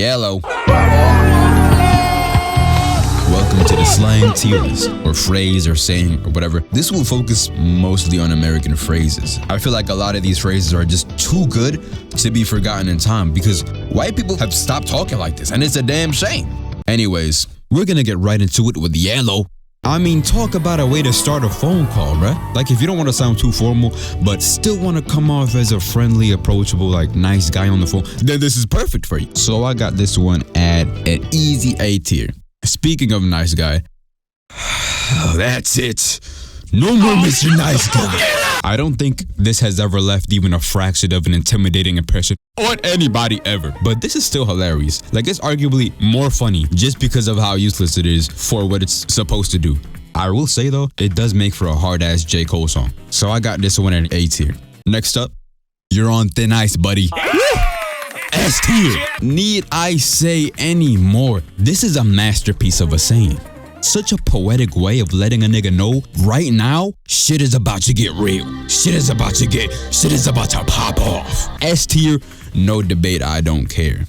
Yellow. Welcome to the slang tier list, or phrase, or saying, or whatever. This will focus mostly on American phrases. I feel like a lot of these phrases are just too good to be forgotten in time because white people have stopped talking like this, and it's a damn shame. Anyways, we're gonna get right into it with yellow. I mean, talk about a way to start a phone call, bruh. Like, if you don't want to sound too formal, but still want to come off as a friendly, approachable, like, nice guy on the phone, then this is perfect for you. So I got this one at an easy A tier. Speaking of nice guy, that's it. No more Mr. Nice Guy. I don't think this has ever left even a fraction of an intimidating impression on anybody ever. But this is still hilarious. Like, it's arguably more funny just because of how useless it is for what it's supposed to do. I will say though, it does make for a hard-ass J. Cole song. So I got this one at A tier. Next up, you're on thin ice, buddy. S tier. Need I say any more? This is a masterpiece of a saying. Such a poetic way of letting a nigga know right now, shit is about to get real. Shit is about to pop off. S tier, no debate, I don't care.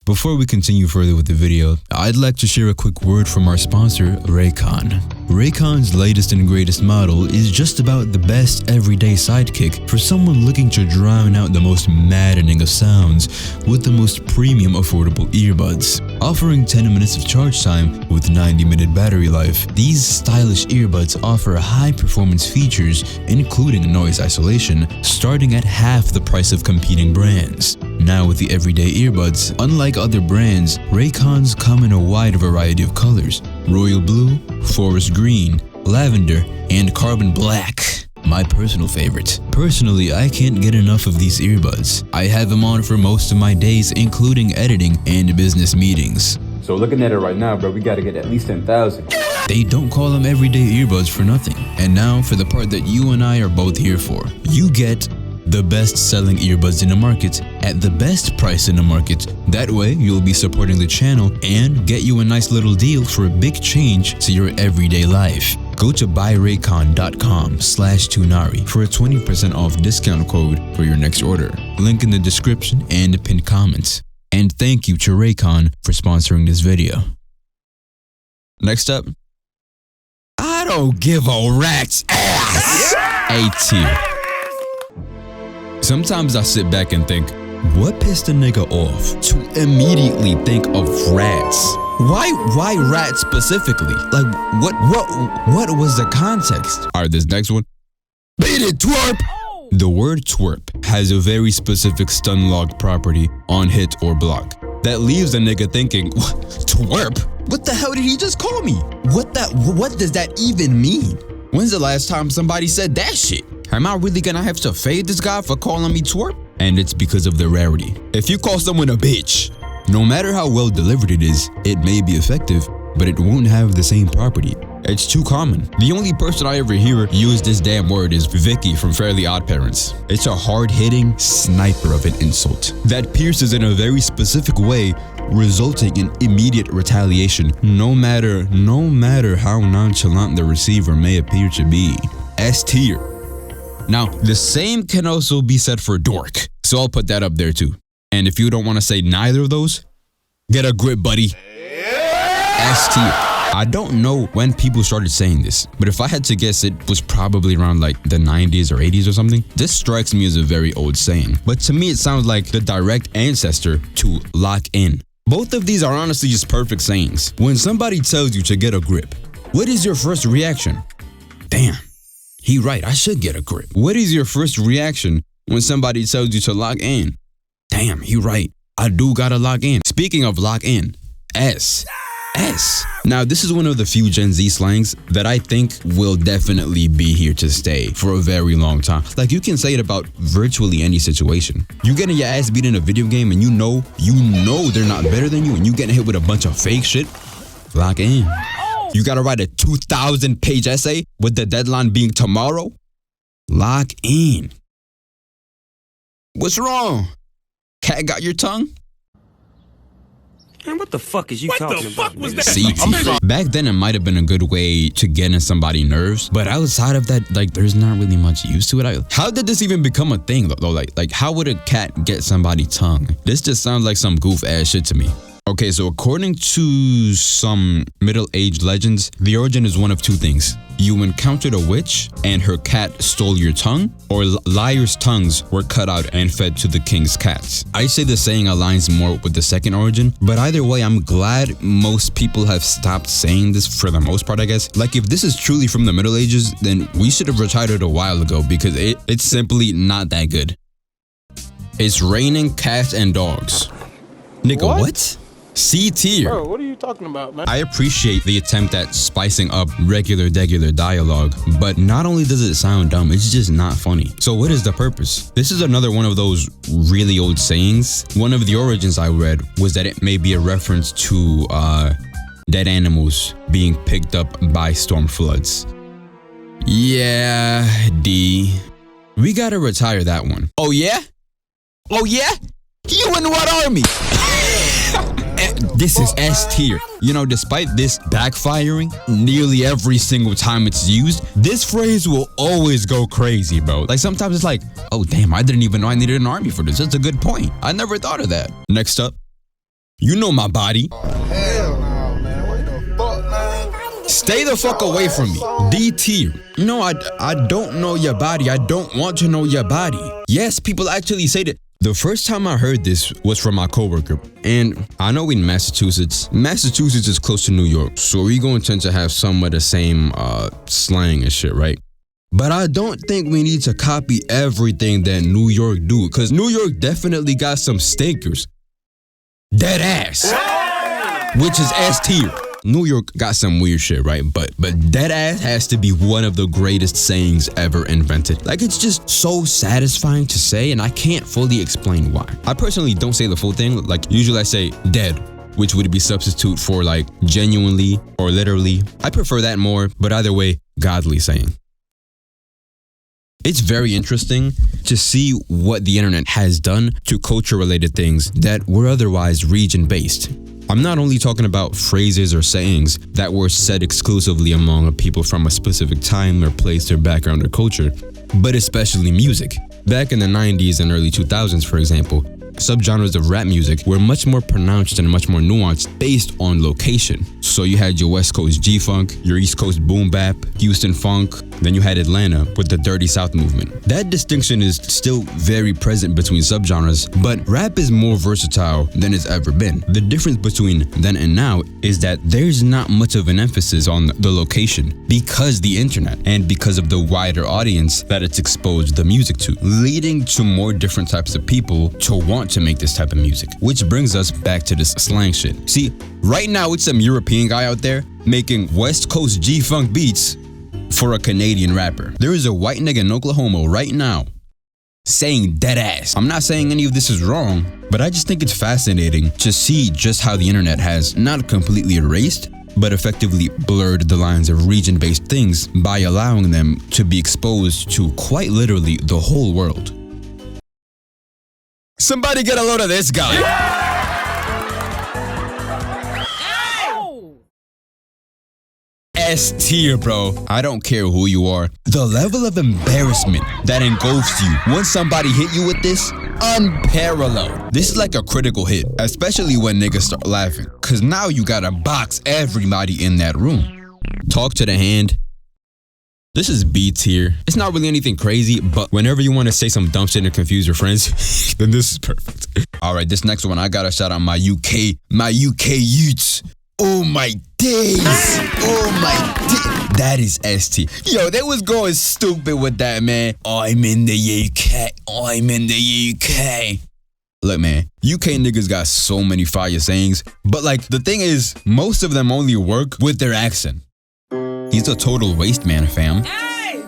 Before we continue further with the video, I'd like to share a quick word from our sponsor, Raycon. Raycon's latest and greatest model is just about the best everyday sidekick for someone looking to drown out the most maddening of sounds with the most premium affordable earbuds. Offering 10 minutes of charge time with 90-minute battery life, these stylish earbuds offer high-performance features including noise isolation, starting at half the price of competing brands. Now with the everyday earbuds, unlike other brands, Raycons come in a wide variety of colors: royal blue, forest green, lavender, and carbon black. My personal favorite. Personally, I can't get enough of these earbuds. I have them on for most of my days, including editing and business meetings. So looking at it right now, bro, we gotta get at least 10,000. They don't call them everyday earbuds for nothing. And now for the part that you and I are both here for. You get the best selling earbuds in the market at the best price in the market. That way, you'll be supporting the channel and get you a nice little deal for a big change to your everyday life. Go to buyraycon.com/Toonarii for a 20% off discount code for your next order. Link in the description and the pinned comments. And thank you to Raycon for sponsoring this video. Next up, I don't give a rat's ass. A tier. Sometimes I sit back and think, what pissed a nigga off to immediately think of rats? Why rats specifically? Like, what was the context? All right, this next one. Beat it, twerp! The word twerp has a very specific stun log property on hit or block that leaves a nigga thinking, twerp? What the hell did he just call me? What does that even mean? When's the last time somebody said that shit? Am I really gonna have to fade this guy for calling me twerp? And it's because of the rarity. If you call someone a bitch, no matter how well delivered it is, it may be effective, but it won't have the same property. It's too common. The only person I ever hear use this damn word is Vicky from Fairly Odd Parents. It's a hard-hitting sniper of an insult that pierces in a very specific way, resulting in immediate retaliation, no matter how nonchalant the receiver may appear to be. S tier. Now, the same can also be said for dork, so I'll put that up there too. And if you don't want to say neither of those, get a grip, buddy. S tier. I don't know when people started saying this, but if I had to guess, it was probably around like the 90s or 80s or something. This strikes me as a very old saying, but to me it sounds like the direct ancestor to lock in. Both of these are honestly just perfect sayings. When somebody tells you to get a grip, what is your first reaction? Damn, he right, I should get a grip. What is your first reaction when somebody tells you to lock in? Damn, he right, I do gotta lock in. Speaking of lock in, S. Now, this is one of the few Gen Z slangs that I think will definitely be here to stay for a very long time. Like, you can say it about virtually any situation. You getting your ass beat in a video game and you know they're not better than you, and you getting hit with a bunch of fake shit, lock in. You gotta write a 2,000-page essay with the deadline being tomorrow, lock in. What's wrong? Cat got your tongue? Man, what the fuck is you talking about? What the fuck was that? C tier. Back then, it might have been a good way to get in somebody's nerves, but outside of that, like, there's not really much use to it. How did this even become a thing, though? Like, how would a cat get somebody's tongue? This just sounds like some goof ass shit to me. Okay, so according to some middle-aged legends, the origin is one of two things. You encountered a witch and her cat stole your tongue, or liars' tongues were cut out and fed to the king's cats. I say the saying aligns more with the second origin, but either way, I'm glad most people have stopped saying this for the most part, I guess. Like, if this is truly from the Middle Ages, then we should have retired it a while ago because it's simply not that good. It's raining cats and dogs. Nigga, what? C tier. Bro, what are you talking about, man? I appreciate the attempt at spicing up regular dialogue, but not only does it sound dumb, it's just not funny. So what is the purpose? This is another one of those really old sayings. One of the origins I read was that it may be a reference to dead animals being picked up by storm floods. Yeah, D. We gotta retire that one. Oh yeah? Oh yeah? You in what army? This is S tier. You know, despite this backfiring nearly every single time it's used, this phrase will always go crazy, bro. Like, sometimes it's like, oh damn, I didn't even know I needed an army for this. That's a good point. I never thought of that. Next up, you know my body. Hell no, man. What the fuck, man? Stay the fuck away from me. D tier. No, I don't know your body. I don't want to know your body. Yes, people actually say that. The first time I heard this was from my coworker, and I know in Massachusetts is close to New York, so we're going to tend to have some of the same slang and shit, right? But I don't think we need to copy everything that New York do, because New York definitely got some stinkers. Dead ass, which is S tier. New York got some weird shit, right? But dead ass has to be one of the greatest sayings ever invented. Like, it's just so satisfying to say, and I can't fully explain why. I personally don't say the full thing. Like, usually I say dead, which would be substitute for like genuinely or literally. I prefer that more, but either way, godly saying. It's very interesting to see what the internet has done to culture-related things that were otherwise region-based. I'm not only talking about phrases or sayings that were said exclusively among people from a specific time or place or background or culture, but especially music. Back in the 90s and early 2000s, for example, subgenres of rap music were much more pronounced and much more nuanced based on location. So you had your West Coast G-Funk, your East Coast Boom Bap, Houston Funk, then you had Atlanta with the Dirty South movement. That distinction is still very present between subgenres, but rap is more versatile than it's ever been. The difference between then and now is that there's not much of an emphasis on the location because the internet and because of the wider audience that it's exposed the music to, leading to more different types of people to want to make this type of music. Which brings us back to this slang shit. See, right now it's some European guy out there making West Coast G-Funk beats for a Canadian rapper. There is a white nigga in Oklahoma right now saying dead ass. I'm not saying any of this is wrong, but I just think it's fascinating to see just how the internet has not completely erased, but effectively blurred the lines of region-based things by allowing them to be exposed to quite literally the whole world. Somebody get a load of this guy. S tier, bro. I don't care who you are. The level of embarrassment that engulfs you when somebody hit you with this, unparalleled. This is like a critical hit, especially when niggas start laughing, cause now you gotta box everybody in that room. Talk to the hand. This is B tier. It's not really anything crazy, but whenever you want to say some dumb shit and confuse your friends, then this is perfect. All right, this next one, I gotta shout out my UK youths. Oh my days. Oh my days. That is ST. Yo, they was going stupid with that, man. I'm in the UK. I'm in the UK. Look, man, UK niggas got so many fire sayings, but like the thing is, most of them only work with their accent. He's a total waste man, fam.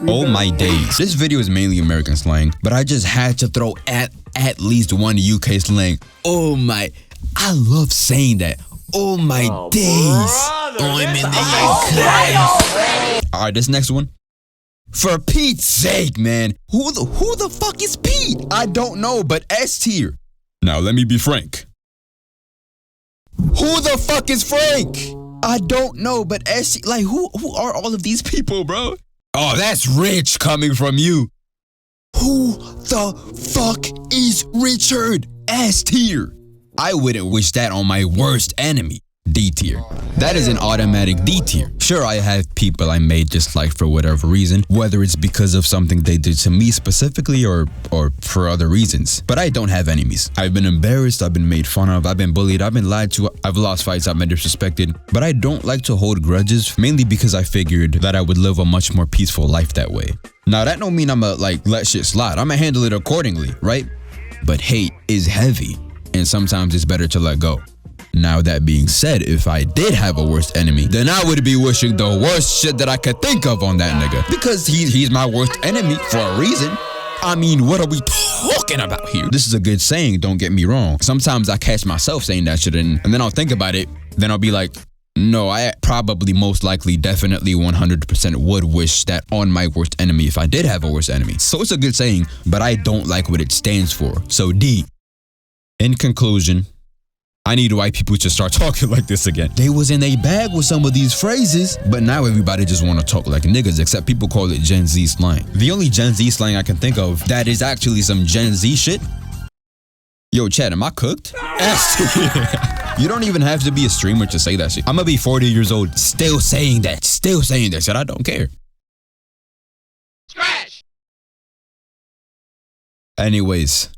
Oh my days. This video is mainly American slang, but I just had to throw at least one UK slang. Oh my, I love saying that. Oh my days. I'm in the UK. All right, this next one. For Pete's sake, man. Who the fuck is Pete? I don't know, but S tier. Now let me be frank. Who the fuck is Frank? I don't know, but like who are all of these people, bro? Oh, that's rich coming from you. Who the fuck is Richard? S tier. I wouldn't wish that on my worst enemy. D tier. That is an automatic D tier. Sure, I have people I may dislike for whatever reason, whether it's because of something they did to me specifically or for other reasons. But I don't have enemies. I've been embarrassed, I've been made fun of, I've been bullied, I've been lied to, I've lost fights, I've been disrespected. But I don't like to hold grudges, mainly because I figured that I would live a much more peaceful life that way. Now that don't mean I'ma like let shit slide. I'ma handle it accordingly, right? But hate is heavy, and sometimes it's better to let go. Now that being said, if I did have a worst enemy, then I would be wishing the worst shit that I could think of on that nigga. Because he's my worst enemy for a reason. I mean, what are we talking about here? This is a good saying, don't get me wrong. Sometimes I catch myself saying that shit and then I'll think about it. Then I'll be like, no, I probably most likely definitely 100% would wish that on my worst enemy if I did have a worst enemy. So it's a good saying, but I don't like what it stands for. So D. In conclusion, I need white people to start talking like this again. They was in a bag with some of these phrases, but now everybody just want to talk like niggas, except people call it Gen Z slang. The only Gen Z slang I can think of that is actually some Gen Z shit. Yo, Chad, am I cooked? You don't even have to be a streamer to say that shit. I'm gonna be 40 years old, still saying that shit. I don't care. Scratch! Anyways,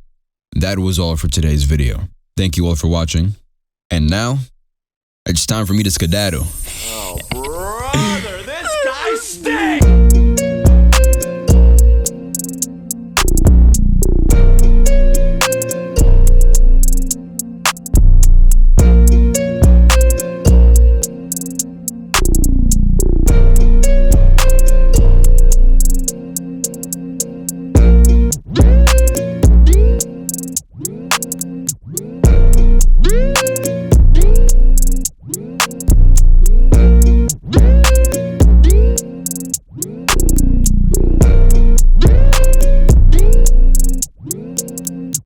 that was all for today's video. Thank you all for watching. And now, it's time for me to skedaddle. Oh, brother, this guy stinks!